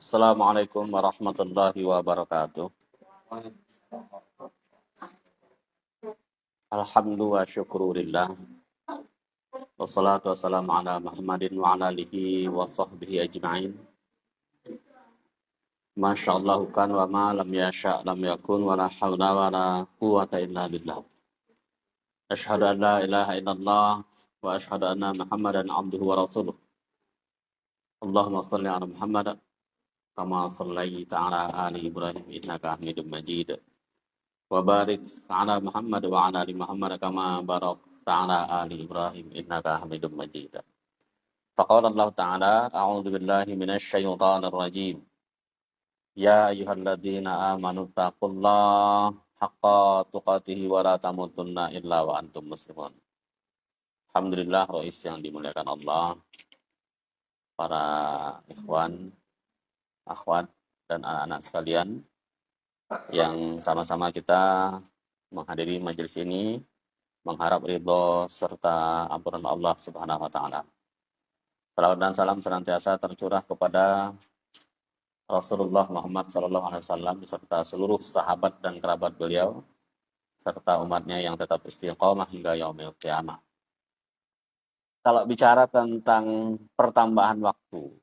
Assalamualaikum warahmatullahi wabarakatuh. Alhamdulillah wa syukurillah. Wassalatu wassalamu ala Muhammadin wa ala alihi wa sahbihi ajma'in. Masyaallah kan wa ma lam yasha' lam yakun wa la hawla wa la quwwata illa billah. Asyhadu an la ilaha illallah wa asyhadu anna Muhammadan abduhu wa rasuluh. Allahumma shalli ala Muhammad kama shallaita ala ali Ibrahim innaka Hamidum Majid. Wa barik ala Muhammad wa ala ali Muhammad kama barakta ala ali Ibrahim innaka Hamidum Majid. Faqala Allah Ta'ala, a'udzu billahi minasy syaithanir rajim. Ya ayyuhalladzina amanu taqullaha haqqa tuqatih wa la tamutunna illa wa antum muslimun. Alhamdulillah, Rois yang dimuliakan Allah, para ikhwan, akhwat dan anak-anak sekalian yang sama-sama kita menghadiri majelis ini, mengharap ridho serta ampunan Allah Subhanahu wa taala. Salawat dan salam senantiasa tercurah kepada Rasulullah Muhammad SAW beserta seluruh sahabat dan kerabat beliau serta umatnya yang tetap istiqomah hingga yaumil qiyamah. Kalau bicara tentang pertambahan waktu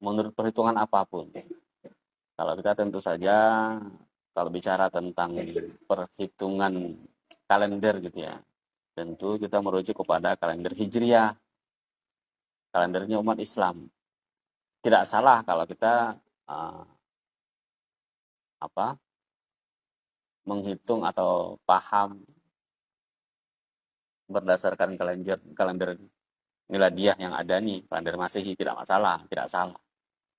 menurut perhitungan apapun, kalau kita tentu saja kalau bicara tentang perhitungan kalender gitu ya, tentu kita merujuk kepada kalender Hijriah, kalendernya umat Islam. Tidak salah kalau kita menghitung atau paham berdasarkan kalender miladiah yang ada nih, kalender Masehi, tidak masalah, tidak salah.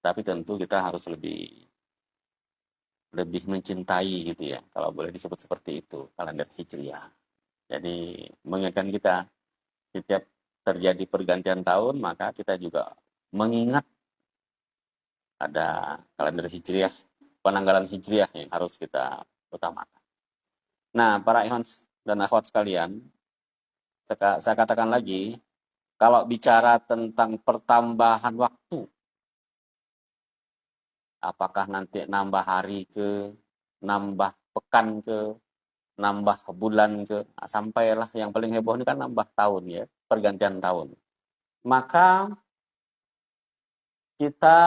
Tapi tentu kita harus lebih mencintai gitu ya, kalau boleh disebut seperti itu, kalender Hijriah. Jadi mengingatkan kita setiap terjadi pergantian tahun, maka kita juga mengingat ada kalender Hijriah, penanggalan Hijriah yang harus kita utamakan. Nah, para ikhwan dan akhwat sekalian, saya katakan lagi, kalau bicara tentang pertambahan waktu, apakah nanti nambah hari ke, nambah pekan ke, nambah bulan ke, sampailah yang paling heboh ini kan nambah tahun ya, pergantian tahun. Maka kita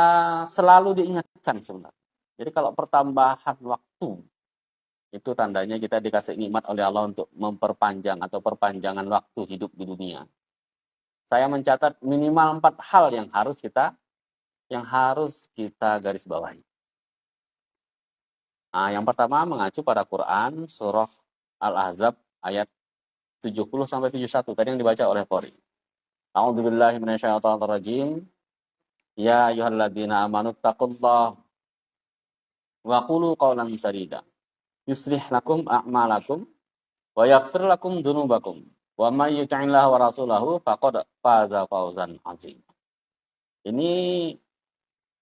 selalu diingatkan sebenarnya. Jadi kalau pertambahan waktu, itu tandanya kita dikasih nikmat oleh Allah untuk memperpanjang atau perpanjangan waktu hidup di dunia. Saya mencatat minimal 4 hal yang harus kita garis bawahi. Nah, yang pertama mengacu pada Quran surah Al-Ahzab ayat 70 sampai 71 tadi yang dibaca oleh Qori. A'udzubillahi minasyaitonirrajim. Ya ayyuhalladzina amanu taqullaha wa qulu qawlan sadida. Yuslih lakum a'malakum wa yaghfir lakum dzunubakum. Wa may yuti'illaha wa rasulahu faqad faza fawzan 'azim. Ini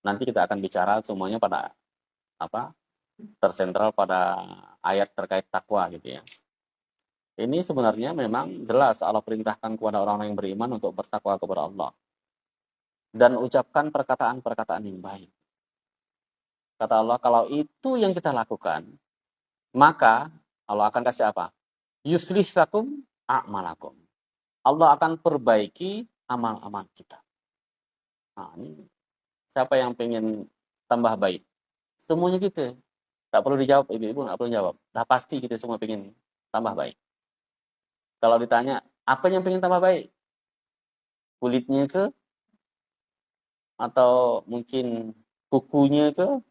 nanti kita akan bicara semuanya pada tersentral pada ayat terkait takwa gitu ya. Ini sebenarnya memang jelas Allah perintahkan kepada orang-orang yang beriman untuk bertakwa kepada Allah dan ucapkan perkataan-perkataan yang baik. Kata Allah, kalau itu yang kita lakukan, maka Allah akan kasih apa? Yuslih lakum a'malakum. Allah akan perbaiki amal-amal kita. Nah, ini siapa yang pengen tambah baik? Semuanya gitu. Tak perlu dijawab, ibu-ibu nggak perlu jawab. Dah pasti kita semua pengen tambah baik. Kalau ditanya, apa yang pengen tambah baik? Kulitnya ke? Atau mungkin kukunya ke?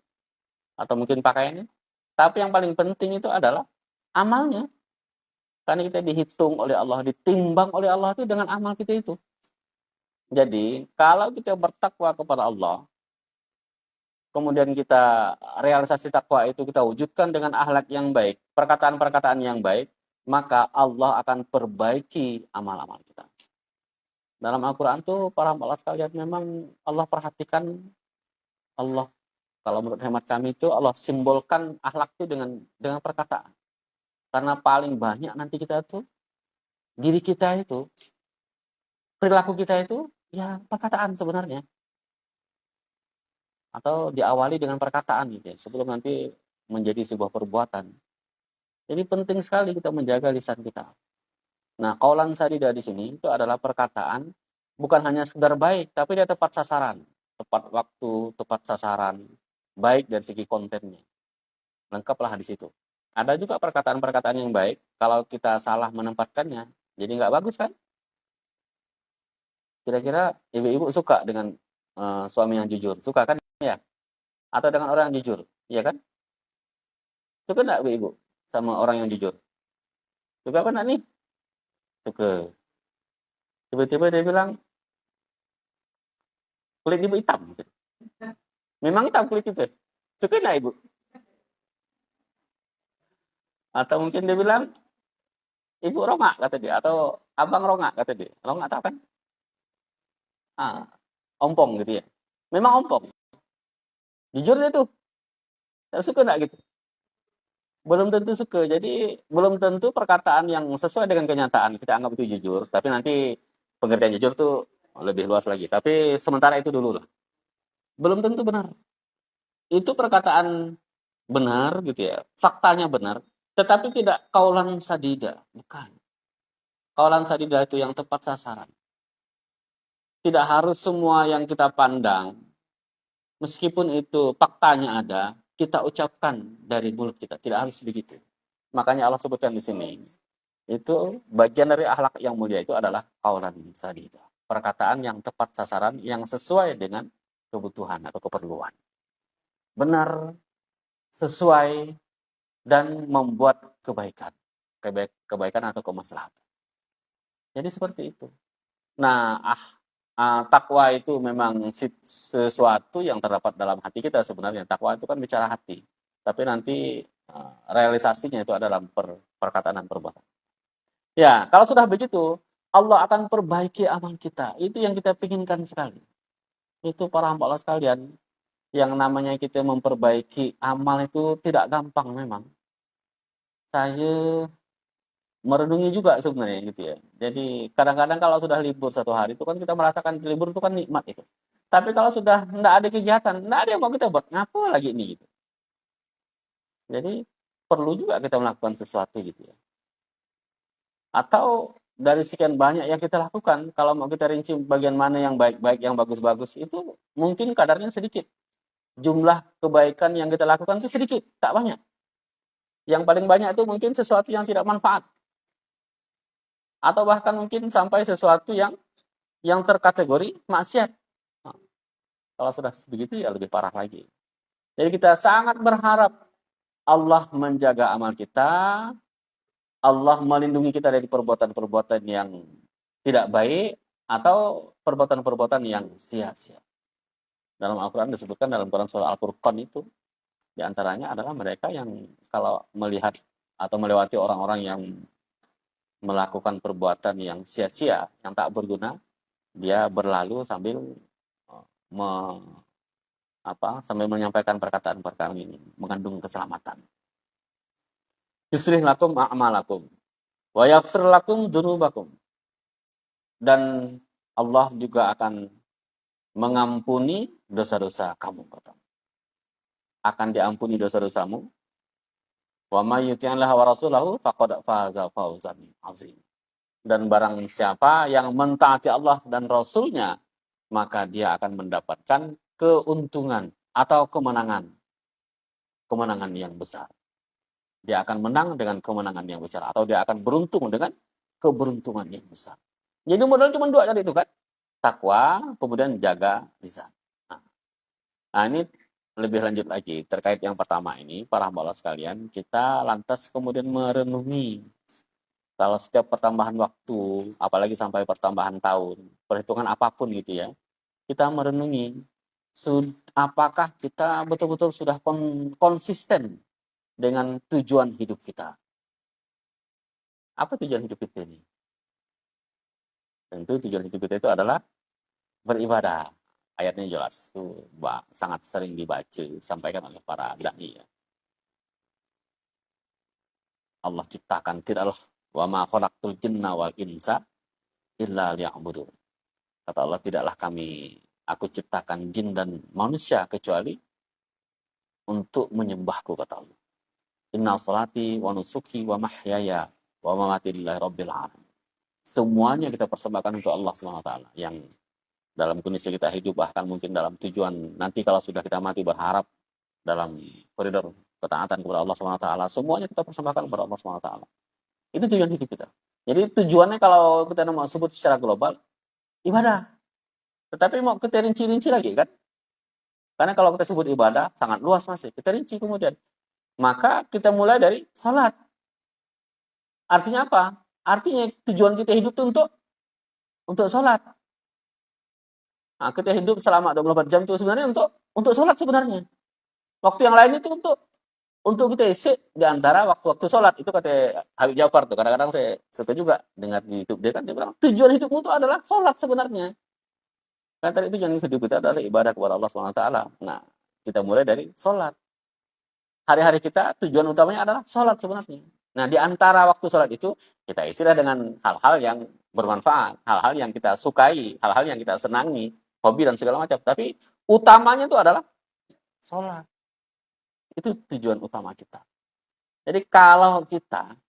Atau mungkin pakaiannya? Tapi yang paling penting itu adalah amalnya. Karena kita dihitung oleh Allah, ditimbang oleh Allah itu dengan amal kita itu. Jadi, kalau kita bertakwa kepada Allah, kemudian kita realisasi takwa itu kita wujudkan dengan akhlak yang baik, perkataan-perkataan yang baik, maka Allah akan perbaiki amal-amal kita. Dalam Al-Quran tuh para hamba sekalian memang Allah perhatikan, Allah kalau menurut hemat kami itu Allah simbolkan akhlak itu dengan perkataan. Karena paling banyak nanti kita tuh diri kita itu, perilaku kita itu ya perkataan sebenarnya. atau diawali dengan perkataan gitu ya, sebelum nanti menjadi sebuah perbuatan. Jadi penting sekali kita menjaga lisan kita. Nah, qaulan sadida di sini itu adalah perkataan bukan hanya sekedar baik, tapi dia tepat sasaran, tepat waktu, tepat sasaran, baik dari segi kontennya. Lengkaplah di situ. Ada juga perkataan-perkataan yang baik, kalau kita salah menempatkannya, jadi nggak bagus kan? Kira-kira ibu-ibu suka dengan suami yang jujur? Suka kan ya? Atau dengan orang yang jujur? Iya kan? Suka nggak ibu-ibu sama orang yang jujur? Suka apa nggak nih? Suka. Tiba-tiba dia bilang, kulit ibu hitam. Gitu. Memang hitam kulit itu. Suka nggak ibu? Atau mungkin dia bilang, ibu rongak kata dia. Atau abang rongak kata dia. Rongak tahu kan? Ah, ompong gitu ya. Memang ompong. Jujur dia tuh. Suka nggak gitu? Belum tentu suka. Jadi belum tentu perkataan yang sesuai dengan kenyataan kita anggap itu jujur. Tapi nanti pengertian jujur tuh lebih luas lagi. Tapi sementara itu dulu lah. Belum tentu benar. Itu perkataan benar gitu ya. Faktanya benar. Tetapi tidak kaulan sadida. Bukan. Kaulan sadida itu yang tepat sasaran. Tidak harus semua yang kita pandang, meskipun itu faktanya ada, kita ucapkan dari mulut kita. Tidak harus begitu. Makanya Allah sebutkan di sini, itu bagian dari akhlak yang mulia itu adalah kaulan sadida. Perkataan yang tepat sasaran, yang sesuai dengan kebutuhan atau keperluan. Benar, sesuai, dan membuat kebaikan. Kebaikan atau kemaslahatan. Jadi seperti itu. Nah, takwa itu memang sesuatu yang terdapat dalam hati kita sebenarnya. Takwa itu kan bicara hati. Tapi nanti realisasinya itu adalah perkataan dan perbuatan. Ya, kalau sudah begitu, Allah akan perbaiki amal kita. Itu yang kita inginkan sekali. Itu para hamba Allah sekalian, yang namanya kita memperbaiki amal itu tidak gampang memang. Saya merenungi juga sebenarnya gitu ya. Jadi kadang-kadang kalau sudah libur satu hari itu kan kita merasakan libur itu kan nikmat itu. Tapi kalau sudah tidak ada kegiatan, tidak ada yang mau kita buat, ngapa lagi ini gitu. Jadi perlu juga kita melakukan sesuatu gitu ya. Atau dari sekian banyak yang kita lakukan, kalau mau kita rinci bagian mana yang baik-baik, yang bagus-bagus, itu mungkin kadarnya sedikit. Jumlah kebaikan yang kita lakukan itu sedikit, tak banyak. Yang paling banyak itu mungkin sesuatu yang tidak manfaat. Atau bahkan mungkin sampai sesuatu yang terkategori maksiat. Nah, kalau sudah begitu ya lebih parah lagi. Jadi kita sangat berharap Allah menjaga amal kita, Allah melindungi kita dari perbuatan-perbuatan yang tidak baik atau perbuatan-perbuatan yang sia-sia. Dalam Al-Quran disebutkan dalam Quran surah Al-Furqan itu diantaranya adalah mereka yang kalau melihat atau melewati orang-orang yang melakukan perbuatan yang sia-sia, yang tak berguna, dia berlalu sambil sambil menyampaikan perkataan-perkataan ini mengandung keselamatan. Yuslih lakum a'malakum wa yaghfir lakum dzunubakum. Dan Allah juga akan mengampuni dosa-dosa kamu. Akan diampuni dosa-dosamu. Wa may yuti'illaha wa rasulahu faqad faza fawzan 'azim. Dan barang siapa yang mentaati Allah dan Rasulnya, maka dia akan mendapatkan keuntungan atau kemenangan yang besar. Dia akan menang dengan kemenangan yang besar, atau dia akan beruntung dengan keberuntungan yang besar. Jadi modal cuma dua tadi itu kan, takwa, kemudian jaga lisan. Nah ini lebih lanjut lagi terkait yang pertama ini, para hamba Allah sekalian, kita lantas kemudian merenungi kalau setiap pertambahan waktu, apalagi sampai pertambahan tahun, perhitungan apapun gitu ya, kita merenungi apakah kita betul-betul sudah konsisten dengan tujuan hidup kita. Apa tujuan hidup kita ini? Tentu tujuan hidup kita itu adalah beribadah. Ayatnya jelas, itu sangat sering dibaca, disampaikan oleh para dai. Allah ciptakan tidaklah wa ma khalaqtul jinna wal insa illa liya'budun. Kata Allah, tidaklah kami Aku ciptakan jin dan manusia kecuali untuk menyembahku, kata Allah. Inna salati wa nusuki wa mahyaya wa mamati lillahi rabbil alamin. Semuanya kita persembahkan untuk Allah SWT, yang dalam kondisi kita hidup, bahkan mungkin dalam tujuan nanti kalau sudah kita mati, berharap dalam koridor ketaatan kepada Allah SWT, semuanya kita persembahkan kepada Allah SWT. Itu tujuan hidup kita. Jadi tujuannya kalau kita mau sebut secara global, ibadah. Tetapi mau kita rinci-rinci lagi kan? Karena kalau kita sebut ibadah, sangat luas masih. Kita rinci kemudian. Maka kita mulai dari salat. Artinya apa? Artinya tujuan kita hidup itu untuk salat. Nah, kita hidup selama 24 jam itu sebenarnya untuk sholat sebenarnya. Waktu yang lain itu untuk kita isi di antara waktu-waktu sholat. Itu kata Habib Jafar tuh. Kadang-kadang saya suka juga dengar di YouTube dia kan, dia bilang tujuan hidupmu itu adalah sholat sebenarnya. Kan tadi tujuan hidup kita adalah ibadah kepada Allah SWT. Nah, kita mulai dari sholat. Hari-hari kita tujuan utamanya adalah sholat sebenarnya. Nah, di antara waktu sholat itu kita isilah dengan hal-hal yang bermanfaat, hal-hal yang kita sukai, hal-hal yang kita senangi, hobi dan segala macam. Tapi utamanya itu adalah sholat. Itu tujuan utama kita. Jadi kalau kita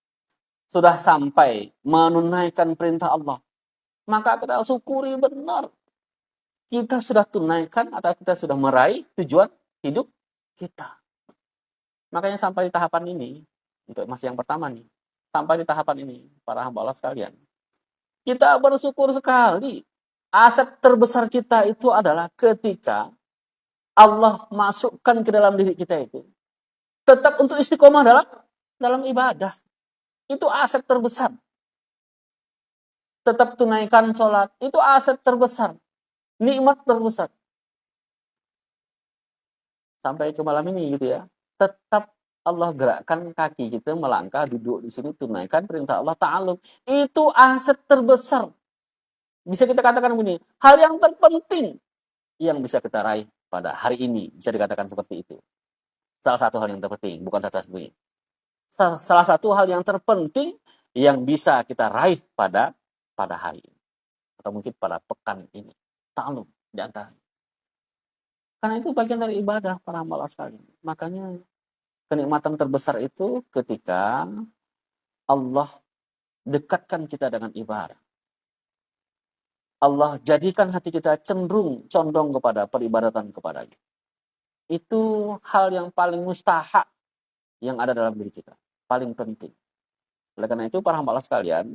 sudah sampai menunaikan perintah Allah, maka kita syukuri benar. Kita sudah tunaikan atau kita sudah meraih tujuan hidup kita. Makanya sampai di tahapan ini, untuk masih yang pertama nih, sampai di tahapan ini, para hamba Allah sekalian, kita bersyukur sekali. Aset terbesar kita itu adalah ketika Allah masukkan ke dalam diri kita itu, tetap untuk istiqomah dalam ibadah. Itu aset terbesar. Tetap tunaikan sholat, itu aset terbesar. Nikmat terbesar. Sampai ke malam ini gitu ya. Tetap Allah gerakkan kaki kita melangkah, duduk di sini, tunaikan perintah Allah, ta'alum. Itu aset terbesar. Bisa kita katakan begini, hal yang terpenting yang bisa kita raih pada hari ini. Bisa dikatakan seperti itu. Salah satu hal yang terpenting, bukan satu-satunya. Salah satu hal yang terpenting yang bisa kita raih pada hari ini. Atau mungkin pada pekan ini. Ta'alum di antara. Karena itu bagian dari ibadah para hamba sekalian. Makanya kenikmatan terbesar itu ketika Allah dekatkan kita dengan ibadah. Allah jadikan hati kita condong kepada peribadatan kepadanya. Itu hal yang paling mustahak yang ada dalam diri kita. Paling penting. Oleh karena itu para hamba Allah sekalian,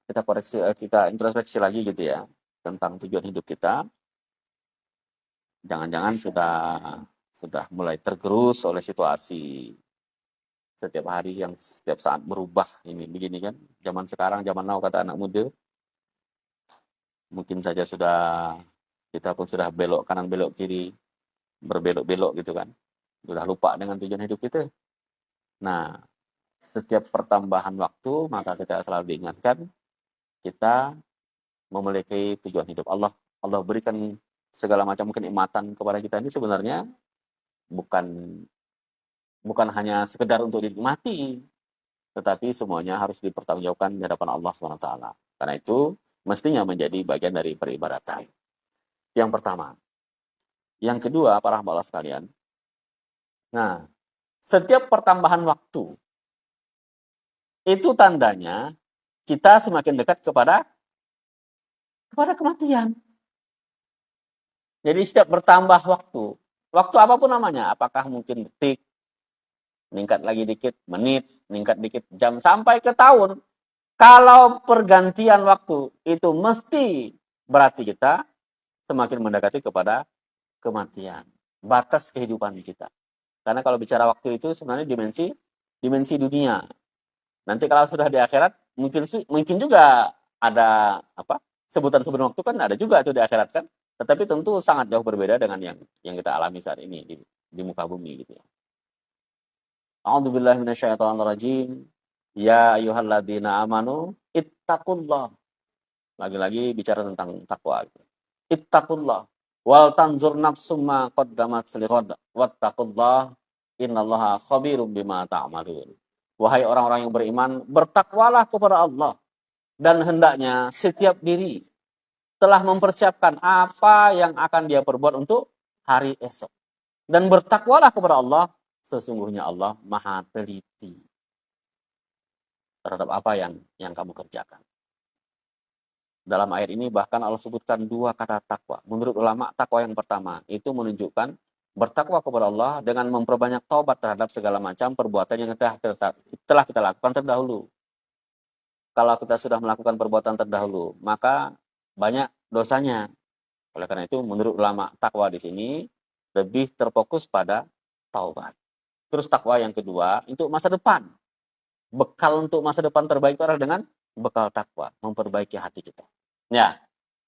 kita introspeksi lagi gitu ya, tentang tujuan hidup kita. Jangan-jangan sudah mulai tergerus oleh situasi setiap hari yang setiap saat berubah ini begini kan. Zaman sekarang, zaman now kata anak muda. Mungkin saja kita pun sudah belok kanan belok kiri, berbelok-belok gitu kan. Sudah lupa dengan tujuan hidup kita. Nah, setiap pertambahan waktu maka kita selalu diingatkan kita memiliki tujuan hidup. Allah berikan segala macam kenikmatan kepada kita ini sebenarnya bukan hanya sekedar untuk dinikmati, tetapi semuanya harus dipertanggungjawabkan di hadapan Allah SWT. Karena itu mestinya menjadi bagian dari peribadatan. Yang pertama. Yang kedua, para hamba Allah sekalian. Nah, setiap pertambahan waktu itu tandanya kita semakin dekat kepada kematian. Jadi setiap bertambah waktu apapun namanya, apakah mungkin detik, meningkat lagi dikit, menit, meningkat dikit, jam, sampai ke tahun. Kalau pergantian waktu itu mesti berarti kita semakin mendekati kepada kematian. Batas kehidupan kita. Karena kalau bicara waktu itu sebenarnya dimensi dunia. Nanti kalau sudah di akhirat, mungkin juga ada sebutan-sebutan waktu kan ada juga itu di akhirat kan. Tetapi tentu sangat jauh berbeda dengan yang kita alami saat ini di muka bumi gitu ya. A'udzubillahi minasyaitonirrajim. Ya ayyuhalladzina amanu ittaqullah. Lagi-lagi bicara tentang takwa. Ittaqullah wal tanzur nafsum ma qaddamat lighad wattaqullah innallaha khabirum bima ta'malun. Wahai orang-orang yang beriman, bertakwalah kepada Allah dan hendaknya setiap diri telah mempersiapkan apa yang akan dia perbuat untuk hari esok. Dan bertakwalah kepada Allah, sesungguhnya Allah Maha teliti terhadap apa yang kamu kerjakan. Dalam ayat ini bahkan Allah sebutkan 2 kata takwa. Menurut ulama, takwa yang pertama itu menunjukkan bertakwa kepada Allah dengan memperbanyak taubat terhadap segala macam perbuatan yang telah kita lakukan terdahulu. Kalau kita sudah melakukan perbuatan terdahulu, maka banyak dosanya. Oleh karena itu, menurut ulama, takwa di sini lebih terfokus pada taubat. Terus takwa yang kedua, untuk masa depan. Bekal untuk masa depan terbaik itu adalah dengan bekal takwa, memperbaiki hati kita. Ya,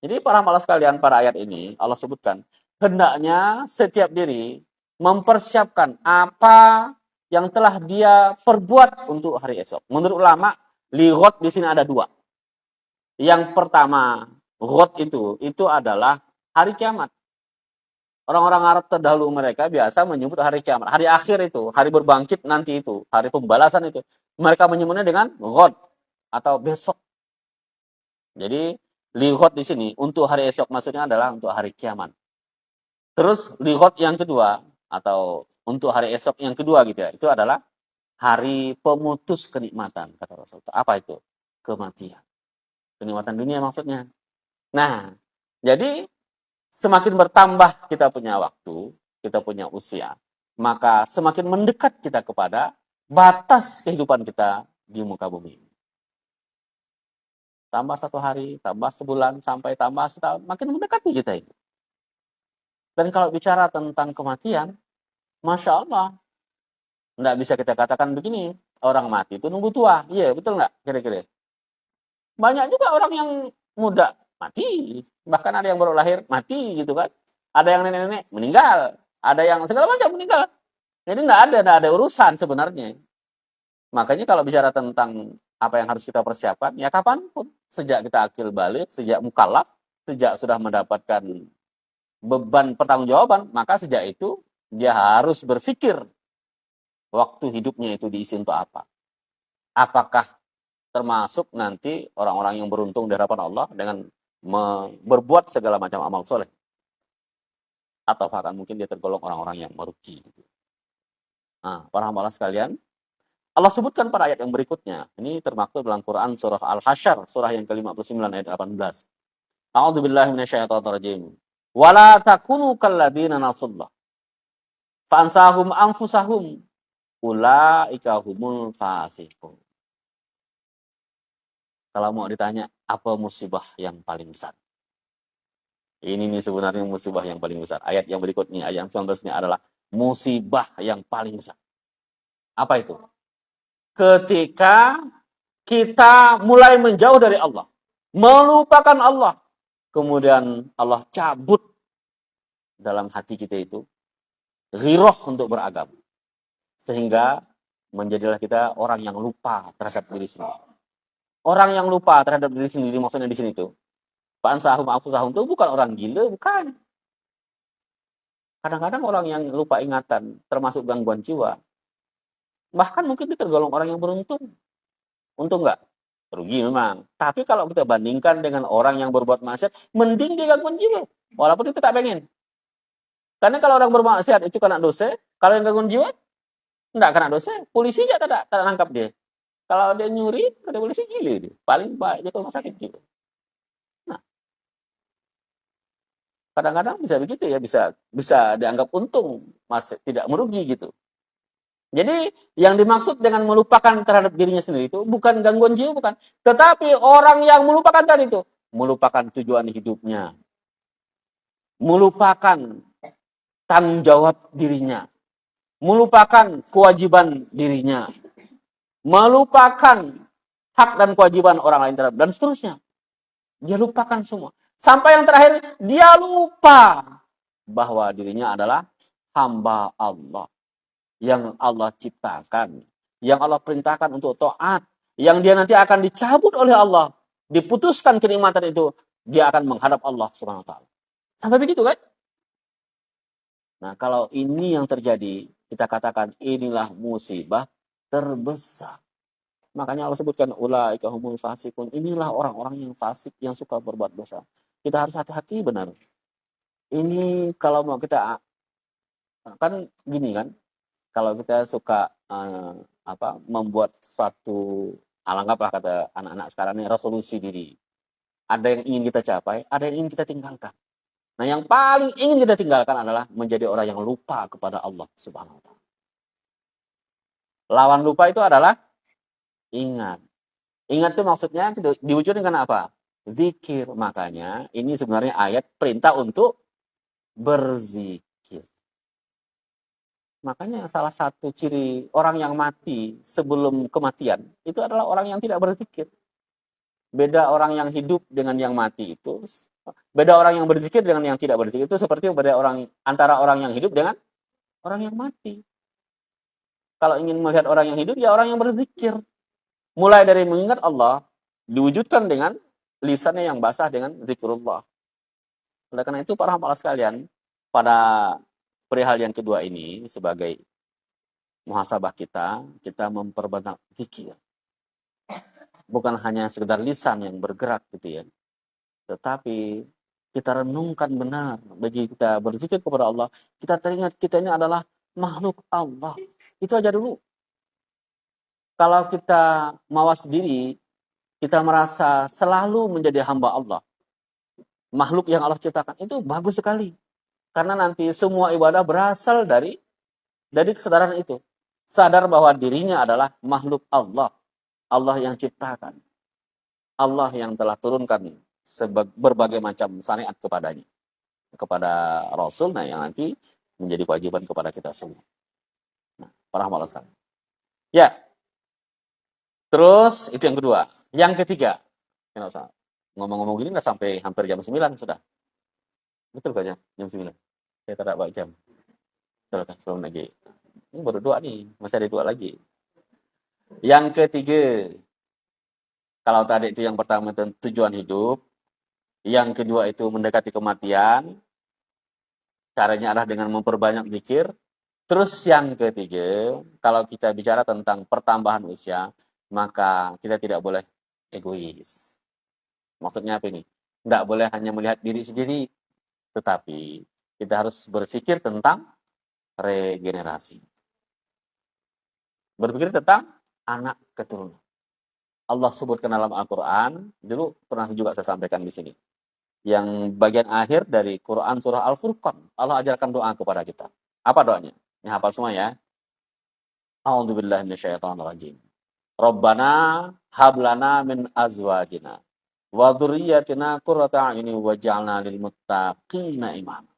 jadi para malas sekalian, pada ayat ini Allah sebutkan, hendaknya setiap diri mempersiapkan apa yang telah dia perbuat untuk hari esok. Menurut ulama, lighot di sini ada 2. Yang pertama, ghot itu adalah hari kiamat. Orang-orang Arab terdahulu mereka biasa menyebut hari kiamat, hari akhir itu, hari berbangkit nanti itu, hari pembalasan itu. Mereka menyebutnya dengan ghot atau besok. Jadi lighot di sini untuk hari esok maksudnya adalah untuk hari kiamat. Terus lighot yang kedua atau untuk hari esok yang kedua gitu ya, itu adalah hari pemutus kenikmatan kata Rasulullah. Apa itu? Kematian. Kenikmatan dunia maksudnya. Nah, jadi semakin bertambah kita punya waktu, kita punya usia, maka semakin mendekat kita kepada batas kehidupan kita di muka bumi. Tambah 1 hari, tambah sebulan, sampai tambah setahun, makin mendekati kita itu. Dan kalau bicara tentang kematian, Masya Allah, nggak bisa kita katakan begini, orang mati itu nunggu tua. Iya, betul nggak kira-kira? Banyak juga orang yang muda mati, bahkan ada yang baru lahir mati gitu kan, ada yang nenek-nenek meninggal, ada yang segala macam meninggal. Jadi nggak ada urusan sebenarnya. Makanya kalau bicara tentang apa yang harus kita persiapkan, ya kapanpun, sejak kita akil balik, sejak mukallaf, sejak sudah mendapatkan beban pertanggungjawaban, maka sejak itu dia harus berpikir waktu hidupnya itu diisi untuk apa. Apakah termasuk nanti orang-orang yang beruntung di hadapan Allah dengan berbuat segala macam amal soleh, atau bahkan mungkin dia tergolong orang-orang yang merugi. Nah, para hamba sekalian, Allah sebutkan pada ayat yang berikutnya. Ini termaktub dalam Quran surah Al-Hasyr, surah yang ke-59 ayat 18. A'udzubillahi minasyaitonirrajim. Wala takunu kalladzina nasullah fa'ansahum anfusahum ulaika humul fasiqun. Kalau mau ditanya, apa musibah yang paling besar? Ini nih sebenarnya musibah yang paling besar. Ayat yang berikutnya, ayat yang 19 ini adalah musibah yang paling besar. Apa itu? Ketika kita mulai menjauh dari Allah, melupakan Allah, kemudian Allah cabut dalam hati kita itu ghirah untuk beragama, sehingga menjadilah kita orang yang lupa terhadap diri sendiri. Orang yang lupa terhadap diri sendiri maksudnya di sini itu, fa'ansahum anfusahum itu bukan orang gila, bukan. Kadang-kadang orang yang lupa ingatan termasuk gangguan jiwa, bahkan mungkin dia tergolong orang yang beruntung. Untung nggak? Rugi memang. Tapi kalau kita bandingkan dengan orang yang berbuat maksiat, mending dia gangguan jiwa. Walaupun itu tak pengen. Karena kalau orang bermaksiat itu kena dosa, kalau yang gangguan jiwa, enggak kena dosa. Polisi aja tak nangkap dia. Kalau dia nyuri, kata polisi gila dia. Paling baik dia ke rumah sakit juga. Nah, kadang-kadang bisa begitu ya, bisa dianggap untung, masih tidak merugi gitu. Jadi yang dimaksud dengan melupakan terhadap dirinya sendiri itu bukan gangguan jiwa, bukan. Tetapi orang yang melupakan tadi itu, melupakan tujuan hidupnya, melupakan tanggung jawab dirinya, melupakan kewajiban dirinya, melupakan hak dan kewajiban orang lain terhadap, dan seterusnya. Dia lupakan semua. Sampai yang terakhir, dia lupa bahwa dirinya adalah hamba Allah. Yang Allah ciptakan, yang Allah perintahkan untuk taat, yang dia nanti akan dicabut oleh Allah, diputuskan kenikmatan itu, dia akan menghadap Allah Subhanahu wa taala. Sampai begitu kan? Nah, kalau ini yang terjadi, kita katakan inilah musibah terbesar. Makanya Allah sebutkan ulaika humul fasikun. Inilah orang-orang yang fasik, yang suka berbuat dosa. Kita harus hati-hati benar. Ini kalau mau kita, kan gini kan, kalau kita suka membuat satu, anggaplah kata anak-anak sekarang ini, resolusi diri. Ada yang ingin kita capai, ada yang ingin kita tinggalkan. Nah, yang paling ingin kita tinggalkan adalah menjadi orang yang lupa kepada Allah Subhanahu wa Ta'ala. Lawan lupa itu adalah ingat. Ingat itu maksudnya diwujudkan dengan apa? Zikir. Makanya ini sebenarnya ayat perintah untuk berzikir. Makanya salah satu ciri orang yang mati sebelum kematian itu adalah orang yang tidak berzikir. Beda orang yang hidup dengan yang mati itu, beda orang yang berzikir dengan yang tidak berzikir itu seperti beda antara orang yang hidup dengan orang yang mati. Kalau ingin melihat orang yang hidup, ya orang yang berzikir. Mulai dari mengingat Allah, diwujudkan dengan lisannya yang basah dengan zikrullah. Oleh karena itu, para hamba sekalian, pada perihal yang kedua ini, sebagai muhasabah kita memperbanyak zikir. Bukan hanya sekedar lisan yang bergerak gitu ya. Tetapi kita renungkan benar. Bagi kita berzikir kepada Allah, kita teringat kita ini adalah makhluk Allah. Itu aja dulu. Kalau kita mawas diri, kita merasa selalu menjadi hamba Allah. Makhluk yang Allah ciptakan itu bagus sekali. Karena nanti semua ibadah berasal dari kesadaran itu. Sadar bahwa dirinya adalah makhluk Allah. Allah yang ciptakan. Allah yang telah turunkan berbagai macam syariat kepadanya. Kepada Rasul, yang nanti menjadi kewajiban kepada kita semua. Nah, para hamba sekalian. Ya. Terus, itu yang kedua. Yang ketiga. Ngomong-ngomong gini nggak sampai hampir jam 9 sudah. Betul kan ya? Jam 9. Saya tidak bawa jam. Betul kan? Sebelum lagi. Ini baru 2 nih. Masih ada 2 lagi. Yang ketiga. Kalau tadi itu yang pertama itu tujuan hidup. Yang kedua itu mendekati kematian. Caranya adalah dengan memperbanyak zikir. Terus yang ketiga, kalau kita bicara tentang pertambahan usia, maka kita tidak boleh egois. Maksudnya apa ini? Tidak boleh hanya melihat diri sendiri, tetapi kita harus berpikir tentang regenerasi. Berpikir tentang anak keturunan. Allah sebutkan dalam Al-Quran, dulu pernah juga saya sampaikan di sini. Yang bagian akhir dari Quran surah Al-Furqan, Allah ajarkan doa kepada kita. Apa doanya? Ini hafal semua ya. A'udzubillahi minasyaitonirrajim. Rabbana hablana min azwajina wa dzurriyyatina qurrata a'yunin waj'alna lil muttaqina imama.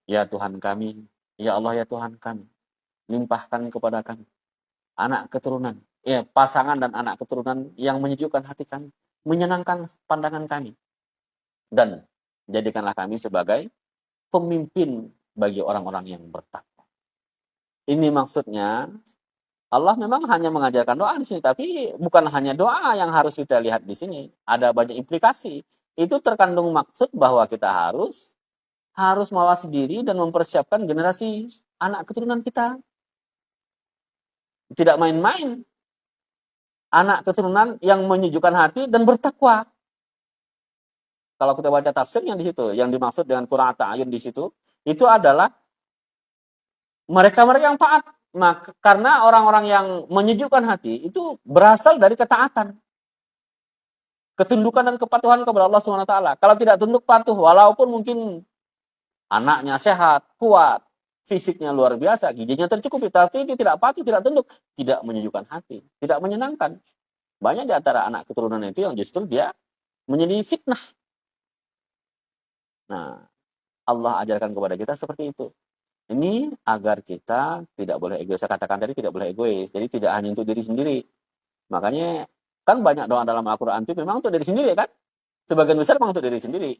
Ya Tuhan kami, ya Allah ya Tuhan kami, limpahkan kepada kami anak keturunan, pasangan dan anak keturunan yang menyejukkan hati kami, menyenangkan pandangan kami, dan jadikanlah kami sebagai pemimpin bagi orang-orang yang bertakwa. Ini maksudnya Allah memang hanya mengajarkan doa di sini, tapi bukan hanya doa yang harus kita lihat di sini. Ada banyak implikasi. Itu terkandung maksud bahwa kita harus mawas diri dan mempersiapkan generasi anak keturunan kita. Tidak main-main. Anak keturunan yang menyejukkan hati dan bertakwa. Kalau kita baca tafsirnya di situ, yang dimaksud dengan qurrata a'yun di situ, itu adalah mereka-mereka yang taat. Karena orang-orang yang menyejukkan hati itu berasal dari ketaatan. Ketundukan dan kepatuhan kepada Allah SWT. Kalau tidak tunduk patuh, walaupun mungkin anaknya sehat, kuat, fisiknya luar biasa, giginya tercukupi, tapi dia tidak patuh, tidak tunduk, tidak menyejukkan hati, tidak menyenangkan. Banyak di antara anak keturunan itu yang justru dia menjadi fitnah. Nah, Allah ajarkan kepada kita seperti itu. Ini agar kita tidak boleh egois. Saya katakan tadi tidak boleh egois. Jadi tidak hanya untuk diri sendiri. Makanya kan banyak doa dalam Al-Quran itu memang untuk diri sendiri kan. Sebagian besar memang untuk diri sendiri.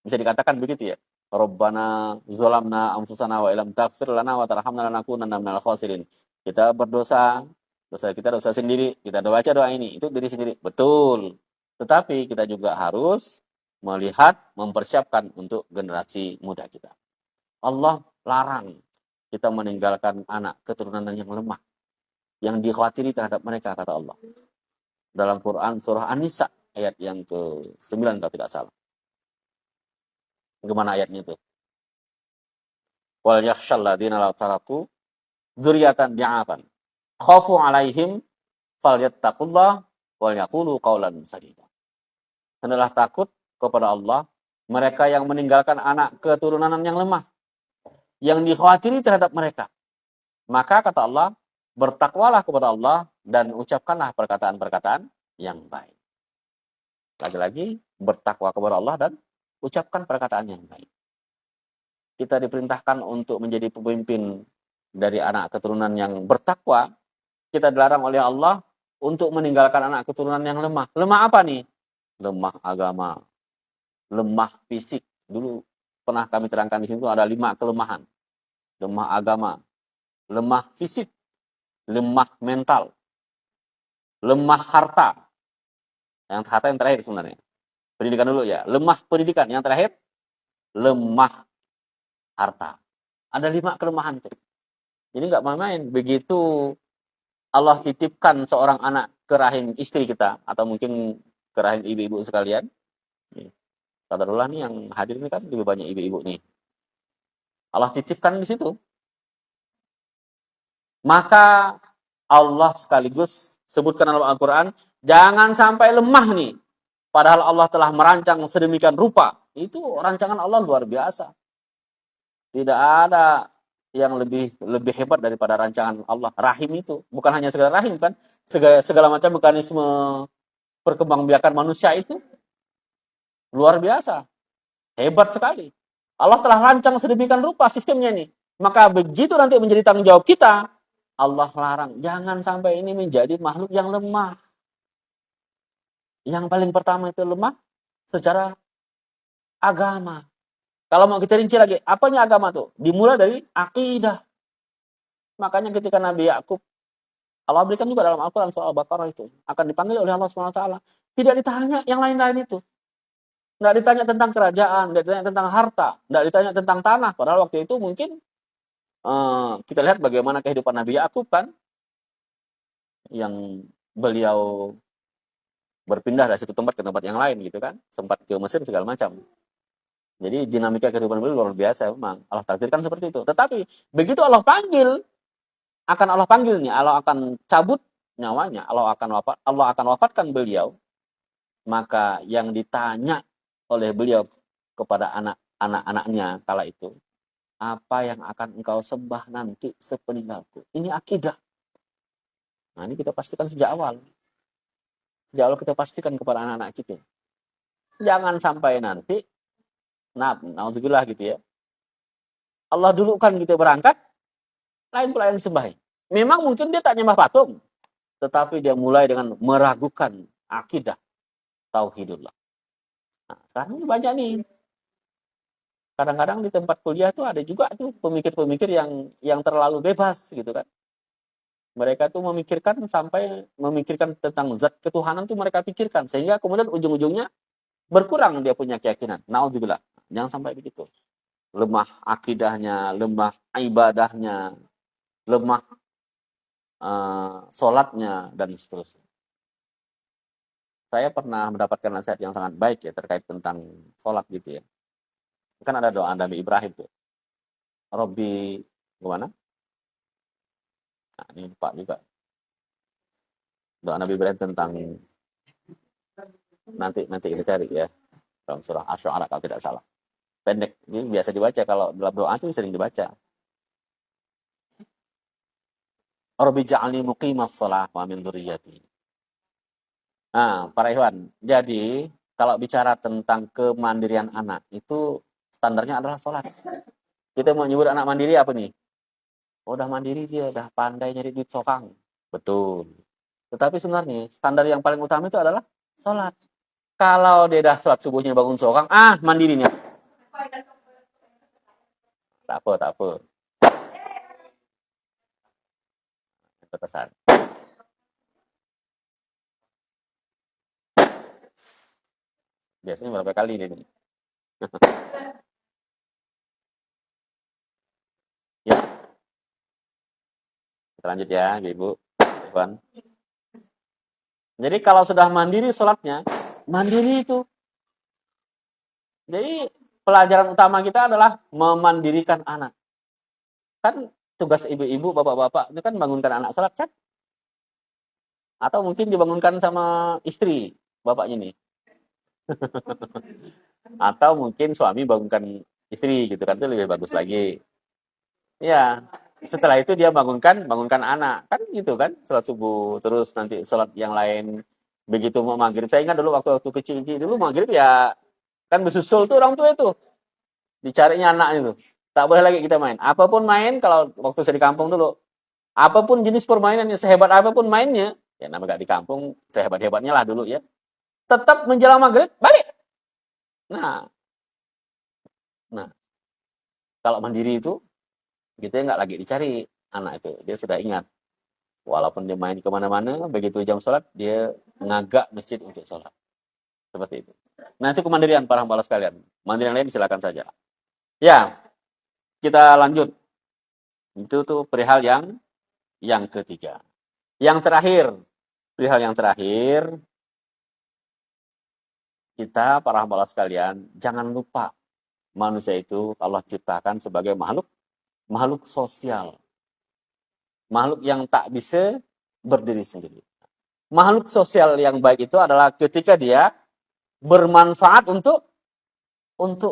Bisa dikatakan begitu ya. Rabbana zolamna anfusana wa ilam taghfir lana wa tarhamna lanakunanna minal khasirin. Kita berdosa, dosa sendiri. Kita baca doa ini. Itu diri sendiri. Betul. Tetapi kita juga harus melihat, mempersiapkan untuk generasi muda kita. Allah larang kita meninggalkan anak keturunan yang lemah, yang dikhawatiri terhadap mereka, kata Allah. Dalam Quran surah An-Nisa ayat yang ke-9 kalau tidak salah. Gimana ayatnya itu? Wal yakhshal ladzina law taraku dzurriatan di'afan khafu 'alaihim falyattaqullah wal yaqulu qawlan sadida. Hendaklah takut kepada Allah mereka yang meninggalkan anak keturunan yang lemah, yang dikhawatiri terhadap mereka. Maka kata Allah, bertakwalah kepada Allah dan ucapkanlah perkataan-perkataan yang baik. Lagi-lagi, bertakwa kepada Allah dan ucapkan perkataan yang baik. Kita diperintahkan untuk menjadi pemimpin dari anak keturunan yang bertakwa. Kita dilarang oleh Allah untuk meninggalkan anak keturunan yang lemah. Lemah apa nih? Lemah agama, lemah fisik. Dulu pernah kami terangkan di sini ada 5 kelemahan. Lemah agama, lemah fisik, lemah mental, lemah harta. Yang harta yang terakhir sebenarnya. Pendidikan dulu ya. Lemah pendidikan. Yang terakhir, lemah harta. Ada 5 kelemahan itu. Jadi nggak main-main. Begitu Allah titipkan seorang anak ke rahim istri kita, atau mungkin ke rahim ibu-ibu sekalian. Qadarullah nih yang hadir ini kan lebih banyak ibu-ibu nih. Allah titipkan di situ. Maka Allah sekaligus sebutkan dalam Al-Quran, jangan sampai lemah nih. Padahal Allah telah merancang sedemikian rupa. Itu rancangan Allah luar biasa. Tidak ada yang lebih hebat daripada rancangan Allah. Rahim itu. Bukan hanya segala rahim kan. Segala macam mekanisme perkembangbiakan manusia itu luar biasa. Hebat sekali. Allah telah rancang sedemikian rupa sistemnya ini. Maka begitu nanti menjadi tanggung jawab kita, Allah larang. Jangan sampai ini menjadi makhluk yang lemah. Yang paling pertama itu lemah secara agama. Kalau mau kita rinci lagi, apanya agama tuh? Dimulai dari akidah. Makanya ketika Nabi Yakub, Allah berikan juga dalam Al-Quran soal Al-Baqarah itu, akan dipanggil oleh Allah SWT. Tidak ditanya yang lain-lain itu. Tidak ditanya tentang kerajaan, tidak ditanya tentang harta, tidak ditanya tentang tanah. Padahal waktu itu mungkin kita lihat bagaimana kehidupan Nabi Yakub kan, yang beliau berpindah dari satu tempat ke tempat yang lain gitu kan, sempat ke Mesir segala macam. Jadi dinamika kehidupan beliau luar biasa memang. Allah takdirkan seperti itu. Tetapi begitu Allah panggil, Allah panggilnya, Allah akan cabut nyawanya, Allah akan wafatkan beliau. Maka yang ditanya oleh beliau kepada anak-anaknya kala itu, apa yang akan engkau sembah nanti sepeninggalku? Ini akidah. Nah, ini kita pastikan sejak awal. Sejak awal kita pastikan kepada anak-anak kita. Jangan sampai nanti, na'udzubillah gitu ya, Allah dulukan kita berangkat, lain pula yang disembahi. Memang mungkin dia tak nyembah patung, tetapi dia mulai dengan meragukan akidah tauhidullah. Nah, sekarang banyak nih. Kadang-kadang di tempat kuliah tuh ada juga tuh pemikir-pemikir yang terlalu bebas gitu kan. Mereka tuh memikirkan tentang zat ketuhanan tuh mereka pikirkan, sehingga kemudian ujung-ujungnya berkurang dia punya keyakinan. Na'udzubillah. Jangan sampai begitu. Lemah akidahnya, lemah ibadahnya, lemah sholatnya, dan seterusnya. Saya pernah mendapatkan nasihat yang sangat baik ya terkait tentang sholat gitu ya. Kan ada doa Nabi Ibrahim tuh. Robbi, gimana? Nah, ini lupa juga. Doa Nabi Ibrahim tentang nanti kita cari ya. Dalam surah Asy-Syu'ara kalau tidak salah. Pendek, ini biasa dibaca, kalau dalam doa itu sering dibaca. Rabbi ja'alni muqimas shalah wa min dzurriyyati. Nah, para ikhwan, jadi kalau bicara tentang kemandirian anak, itu standarnya adalah sholat. Kita mau nyebut anak mandiri apa nih? Oh, udah mandiri dia, udah pandai nyari duit sokang. Betul. Tetapi sebenarnya standar yang paling utama itu adalah sholat. Kalau dia dah sholat subuhnya bangun sokang, mandirinya. Tak apa. Pesan. Biasanya berapa kali dia ini? Ya. Kita lanjut ya, Ibu. Ibu. Jadi kalau sudah mandiri sholatnya, mandiri itu. Jadi pelajaran utama kita adalah memandirikan anak. Kan tugas ibu-ibu, bapak-bapak itu kan bangunkan anak salat kan? Atau mungkin dibangunkan sama istri bapaknya nih. Atau mungkin suami bangunkan istri gitu kan, itu lebih bagus lagi. Ya, setelah itu dia bangunkan anak kan gitu kan, salat subuh, terus nanti salat yang lain. Begitu mau maghrib, saya ingat dulu waktu kecil-kecil dulu maghrib ya kan bersusul tuh orang tua itu, dicarinya anak itu, tak boleh lagi kita main. Apapun main kalau waktu saya di kampung dulu, apapun jenis permainannya, sehebat apapun mainnya, ya namanya gak di kampung, sehebat-hebatnya lah dulu ya, tetap menjelang maghrib balik. Nah, nah kalau mandiri itu gitu ya, nggak lagi dicari anak itu, dia sudah ingat. Walaupun dia main kemana-mana, begitu jam sholat, dia ngagak masjid untuk sholat. Seperti itu. Nah, itu kemandirian para hamba sekalian. Mandiri yang lain silakan saja. Ya, kita lanjut. Itu tuh perihal yang ketiga. Yang terakhir, perihal yang terakhir, kita para hamba sekalian, jangan lupa manusia itu Allah ciptakan sebagai makhluk sosial. Makhluk yang tak bisa berdiri sendiri. Makhluk sosial yang baik itu adalah ketika dia bermanfaat untuk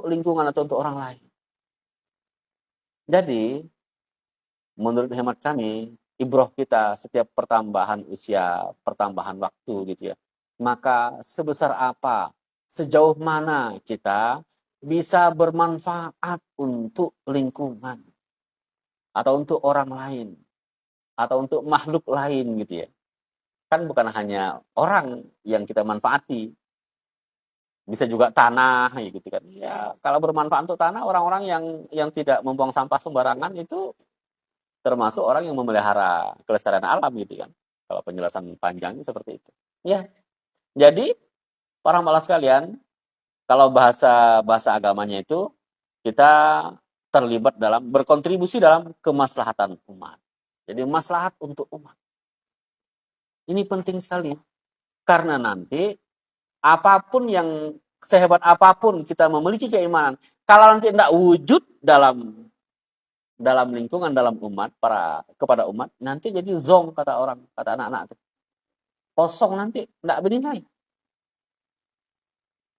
lingkungan atau untuk orang lain. Jadi, menurut hemat kami, ibroh kita setiap pertambahan usia, pertambahan waktu gitu ya. Maka sebesar apa, sejauh mana kita bisa bermanfaat untuk lingkungan atau untuk orang lain atau untuk makhluk lain gitu ya. Kan bukan hanya orang yang kita manfaati, bisa juga tanah gitu kan. Ya, kalau bermanfaat untuk tanah, orang-orang yang tidak membuang sampah sembarangan itu termasuk orang yang memelihara kelestarian alam gitu kan. Kalau penjelasan panjangnya seperti itu. Ya. Jadi para malas sekalian, kalau bahasa agamanya itu kita terlibat dalam berkontribusi dalam kemaslahatan umat. Jadi maslahat untuk umat. Ini penting sekali karena nanti apapun yang sehebat apapun kita memiliki keimanan, kalau nanti tidak wujud dalam lingkungan, dalam umat, kepada umat, nanti jadi zong kata anak-anak itu. Kosong nanti, tidak bernilai.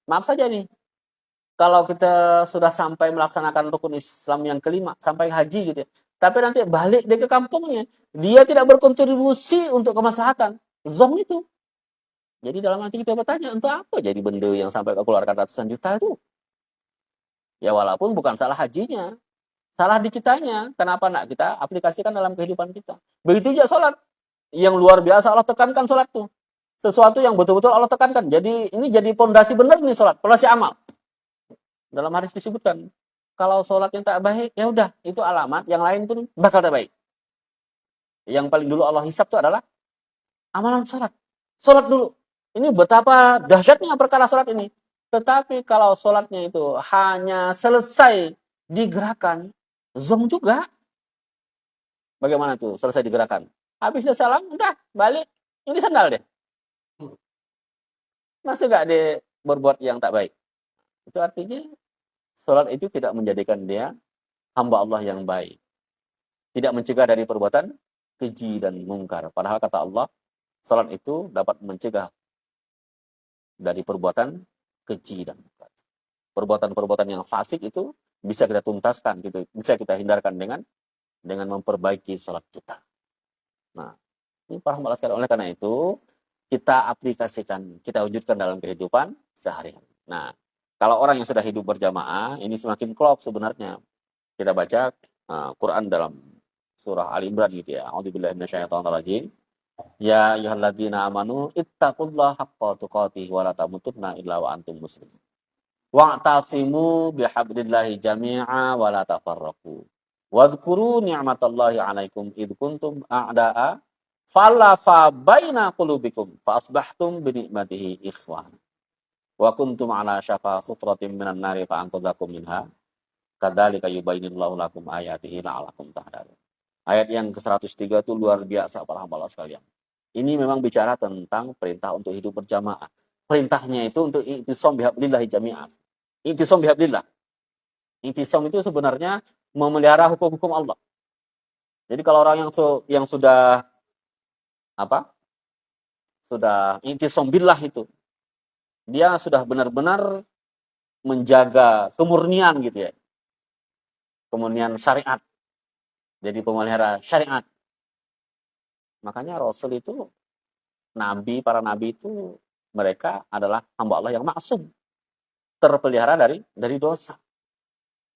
Maaf saja nih, kalau kita sudah sampai melaksanakan rukun Islam yang kelima, sampai haji gitu ya, tapi nanti balik dia ke kampungnya, dia tidak berkontribusi untuk kemaslahatan, zong itu. Jadi dalam hati kita bertanya, untuk apa jadi benda yang sampai keluarkan ratusan juta itu? Ya walaupun bukan salah hajinya, salah di kitanya. Kenapa nak kita aplikasikan dalam kehidupan kita? Begitu juga sholat. Yang luar biasa Allah tekankan sholat tuh. Sesuatu yang betul-betul Allah tekankan. Jadi ini jadi pondasi benar nih sholat, pondasi amal. Dalam hadis disebutkan, kalau sholat yang tak baik, ya udah itu alamat. Yang lain pun bakal tak baik. Yang paling dulu Allah hisab itu adalah amalan sholat. Sholat dulu. Ini betapa dahsyatnya perkara sholat ini. Tetapi kalau sholatnya itu hanya selesai digerakkan, zong juga. Bagaimana tuh selesai digerakkan? Habis dia salam, udah balik. Ini sandal deh. Masih gak dia berbuat yang tak baik? Itu artinya sholat itu tidak menjadikan dia hamba Allah yang baik. Tidak mencegah dari perbuatan keji dan mungkar. Padahal kata Allah, sholat itu dapat mencegah dari perbuatan keji dan mungkar. Perbuatan-perbuatan yang fasik itu bisa kita tuntaskan, gitu, bisa kita hindarkan dengan memperbaiki sholat kita. Nah, ini para hamba sekalian, oleh karena itu kita aplikasikan, kita wujudkan dalam kehidupan sehari-hari. Nah, kalau orang yang sudah hidup berjamaah, ini semakin klop sebenarnya. Kita baca Quran dalam surah Ali Imran gitu ya. A'udzubillahi minasyaitonirrajim. Ya ayyuhalladzina amanu ittaqullaha haqqa tuqatih wa la tamutunna illa wa antum muslimun. Wa'tasimu bihablillahi jami'a wa la tafarraqu. Wadhkuru ni'matallahi 'alaikum id kuntum a'da'a falafa baina qulubikum fa asbahtum bi ni'matihi ikhwana. Wa kuntum 'ala syafa hufratin minan nari fa anqadhakum minha. Kadzalika yubayyinullahu lakum ayatihi la'allakum tahtadun. Ayat yang ke-103 itu luar biasa para hamba sekalian. Ini memang bicara tentang perintah untuk hidup berjamaah. Perintahnya itu untuk i'tisam bihablillahi jami'ah. I'tisam bihablillah. Intisam itu sebenarnya memelihara hukum-hukum Allah. Jadi kalau orang yang sudah apa? Sudah intisam billah itu, dia sudah benar-benar menjaga kemurnian gitu ya. Kemurnian syariat. Jadi pemelihara syariat. Makanya Rasul itu, para nabi itu mereka adalah hamba Allah yang maksum, terpelihara dari dosa.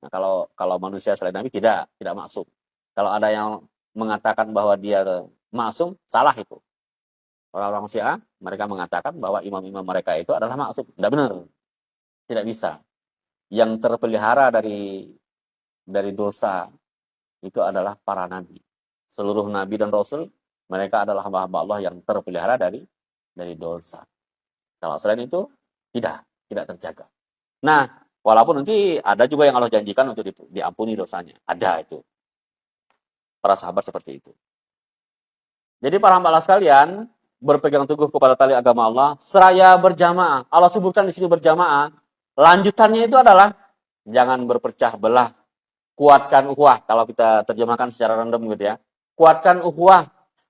Nah, kalau manusia selain nabi tidak maksum. Kalau ada yang mengatakan bahwa dia maksum, salah itu. Orang-orang Syiah mereka mengatakan bahwa imam-imam mereka itu adalah maksum. Tidak benar. Tidak bisa. Yang terpelihara dari dosa itu adalah para nabi. Seluruh nabi dan rasul mereka adalah hamba-hamba Allah yang terpelihara dari dosa. Kalau selain itu tidak terjaga. Nah, walaupun nanti ada juga yang Allah janjikan untuk diampuni dosanya. Ada itu. Para sahabat seperti itu. Jadi para hamba Allah sekalian, berpegang teguh kepada tali agama Allah, seraya berjamaah. Allah sebutkan di sini berjamaah. Lanjutannya itu adalah jangan berpecah belah. Kuatkan ukhuwah. Kalau kita terjemahkan secara random gitu ya. Kuatkan ukhuwah.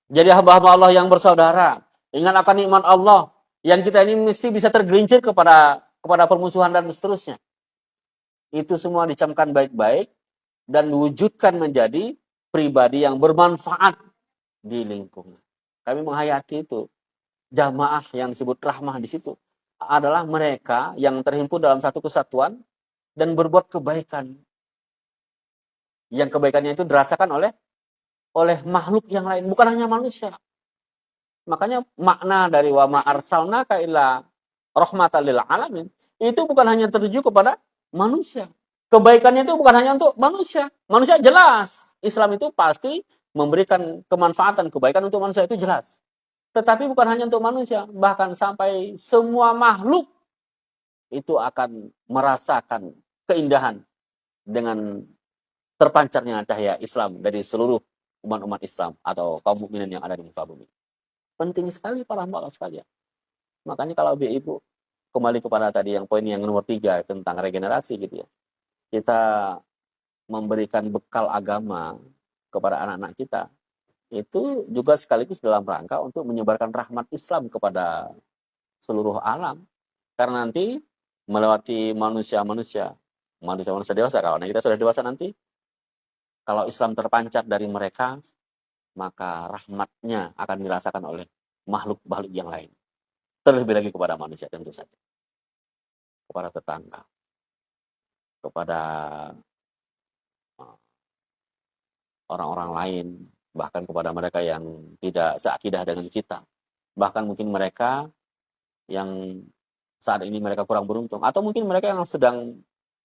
Jadi hamba-hamba Allah yang bersaudara. Ingat akan nikmat Allah. Yang kita ini mesti bisa tergelincir kepada permusuhan dan seterusnya. Itu semua dicamkan baik-baik dan wujudkan menjadi pribadi yang bermanfaat di lingkungan. Kami menghayati itu. Jamaah yang disebut rahmah di situ adalah mereka yang terhimpun dalam satu kesatuan dan berbuat kebaikan. Yang kebaikannya itu dirasakan oleh makhluk yang lain, bukan hanya manusia. Makanya makna dari wa ma arsalnaka illa rahmatan lil alamin itu bukan hanya tertuju kepada manusia. Kebaikannya itu bukan hanya untuk manusia. Manusia jelas. Islam itu pasti memberikan kemanfaatan kebaikan untuk manusia, itu jelas. Tetapi bukan hanya untuk manusia, bahkan sampai semua makhluk itu akan merasakan keindahan dengan terpancarnya cahaya Islam dari seluruh umat-umat Islam atau kaum mukminin yang ada di muka bumi. Penting sekali para hamba Allah sekalian. Makanya kalau ibu kembali kepada tadi yang poin yang nomor 3 tentang regenerasi gitu ya. Kita memberikan bekal agama kepada anak-anak kita. Itu juga sekaligus dalam rangka untuk menyebarkan rahmat Islam kepada seluruh alam. Karena nanti melewati manusia-manusia dewasa, kalau kita sudah dewasa nanti, kalau Islam terpancar dari mereka, maka rahmatnya akan dirasakan oleh makhluk-makhluk yang lain. Terlebih lagi kepada manusia tentu saja. Kepada tetangga. Kepada orang-orang lain. Bahkan kepada mereka yang tidak seakidah dengan kita. Bahkan mungkin mereka yang saat ini mereka kurang beruntung. Atau mungkin mereka yang sedang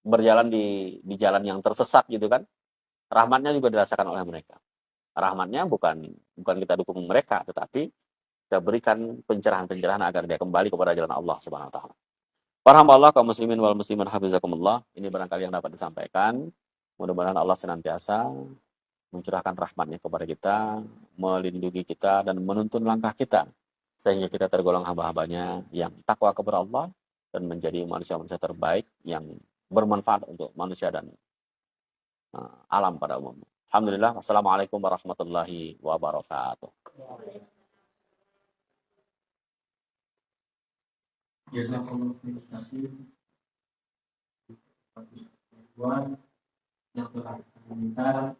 berjalan di jalan yang tersesat gitu kan. Rahmatnya juga dirasakan oleh mereka. Rahmatnya bukan kita dukung mereka, tetapi kita berikan pencerahan-pencerahan agar dia kembali kepada jalan Allah Subhanahu wa taala. Para hamba Allah kaum muslimin wal muslimin hafizakumullah, ini barangkali yang dapat disampaikan. Mudah-mudahan Allah senantiasa mencurahkan rahmatnya kepada kita, melindungi kita dan menuntun langkah kita sehingga kita tergolong hamba-hambanya yang takwa kepada Allah dan menjadi manusia-manusia terbaik yang bermanfaat untuk manusia dan alam pada umumnya. Alhamdulillah. Wassalamualaikum warahmatullahi wabarakatuh. Jazakallahu khairan yang telah kita